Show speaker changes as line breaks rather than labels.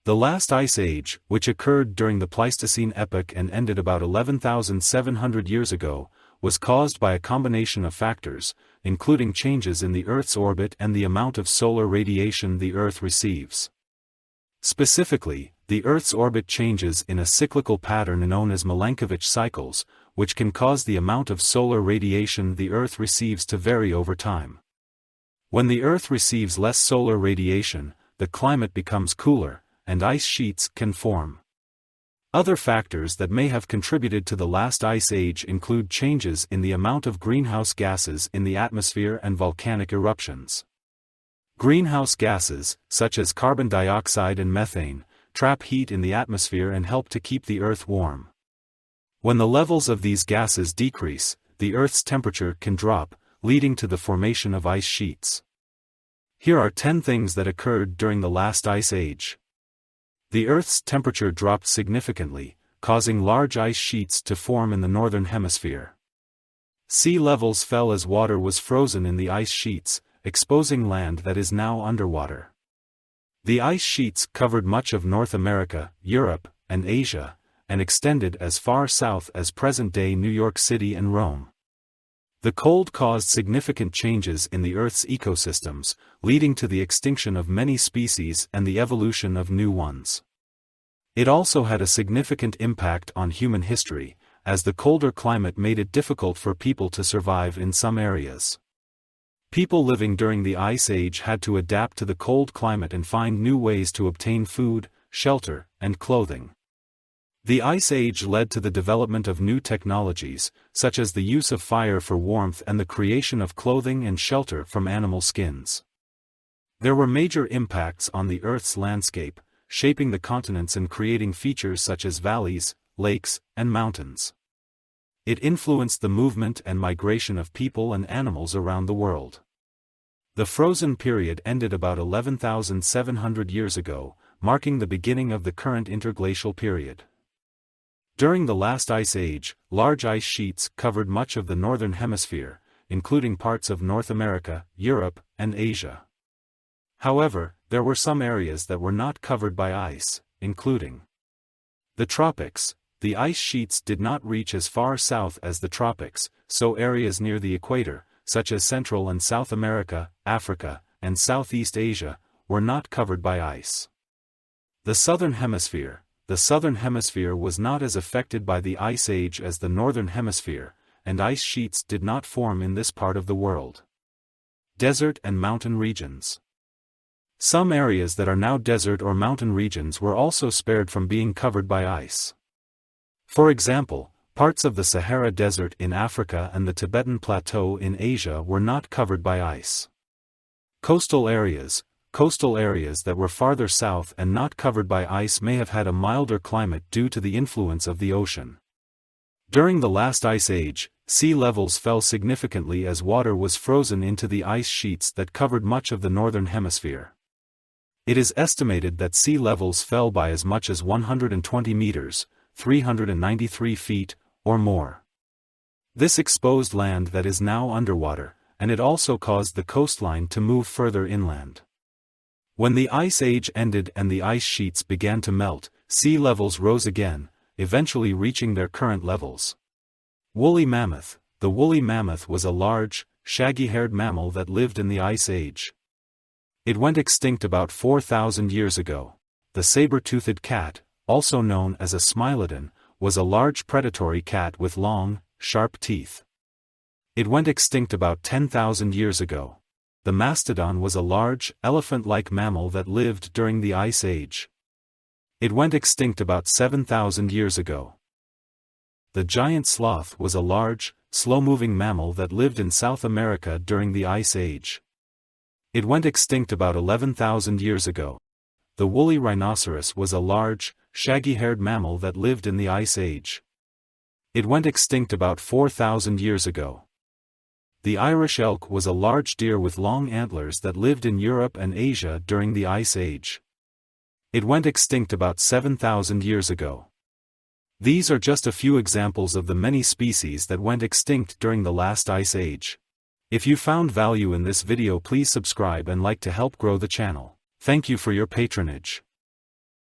The last ice age, which occurred during the Pleistocene epoch and ended about 11,700 years ago, was caused by a combination of factors, including changes in the Earth's orbit and the amount of solar radiation the Earth receives. Specifically, the Earth's orbit changes in a cyclical pattern known as Milankovich cycles, which can cause the amount of solar radiation the Earth receives to vary over time. When the Earth receives less solar radiation, the climate becomes cooler, and ice sheets can form. Other factors that may have contributed to the last ice age include changes in the amount of greenhouse gases in the atmosphere and volcanic eruptions. Greenhouse gases, such as carbon dioxide and methane, trap heat in the atmosphere and help to keep the Earth warm. When the levels of these gases decrease, the Earth's temperature can drop, leading to the formation of ice sheets. Here are 10 things that occurred during the last ice age. The Earth's temperature dropped significantly, causing large ice sheets to form in the northern hemisphere. Sea levels fell as water was frozen in the ice sheets, exposing land that is now underwater. The ice sheets covered much of North America, Europe, and Asia, and extended as far south as present-day New York City and Rome. The cold caused significant changes in the Earth's ecosystems, leading to the extinction of many species and the evolution of new ones. It also had a significant impact on human history, as the colder climate made it difficult for people to survive in some areas. People living during the Ice Age had to adapt to the cold climate and find new ways to obtain food, shelter, and clothing. The Ice Age led to the development of new technologies, such as the use of fire for warmth and the creation of clothing and shelter from animal skins. There were major impacts on the Earth's landscape, shaping the continents and creating features such as valleys, lakes, and mountains. It influenced the movement and migration of people and animals around the world. The frozen period ended about 11,700 years ago, marking the beginning of the current interglacial period. During the last ice age, large ice sheets covered much of the northern hemisphere, including parts of North America, Europe, and Asia. However, there were some areas that were not covered by ice, including the tropics. The ice sheets did not reach as far south as the tropics, so areas near the equator, such as Central and South America, Africa, and Southeast Asia, were not covered by ice. The southern hemisphere. The southern hemisphere was not as affected by the ice age as the northern hemisphere, and ice sheets did not form in this part of the world. Desert and mountain regions. Some areas that are now desert or mountain regions were also spared from being covered by ice. For example, parts of the Sahara Desert in Africa and the Tibetan Plateau in Asia were not covered by ice. Coastal areas that were farther south and not covered by ice may have had a milder climate due to the influence of the ocean. During the last ice age, sea levels fell significantly as water was frozen into the ice sheets that covered much of the northern hemisphere. It is estimated that sea levels fell by as much as 120 meters, 393 feet, or more. This exposed land that is now underwater, and it also caused the coastline to move further inland. When the Ice Age ended and the ice sheets began to melt, sea levels rose again, eventually reaching their current levels. Woolly mammoth. The woolly mammoth was a large, shaggy-haired mammal that lived in the Ice Age. It went extinct about 4,000 years ago. The saber-toothed cat, also known as a smilodon, was a large predatory cat with long, sharp teeth. It went extinct about 10,000 years ago. The mastodon was a large, elephant-like mammal that lived during the Ice Age. It went extinct about 7,000 years ago. The giant sloth was a large, slow-moving mammal that lived in South America during the Ice Age. It went extinct about 11,000 years ago. The woolly rhinoceros was a large, shaggy-haired mammal that lived in the Ice Age. It went extinct about 4,000 years ago. The Irish elk was a large deer with long antlers that lived in Europe and Asia during the Ice Age. It went extinct about 7,000 years ago. These are just a few examples of the many species that went extinct during the last Ice Age. If you found value in this video, please subscribe and like to help grow the channel. Thank you for your patronage.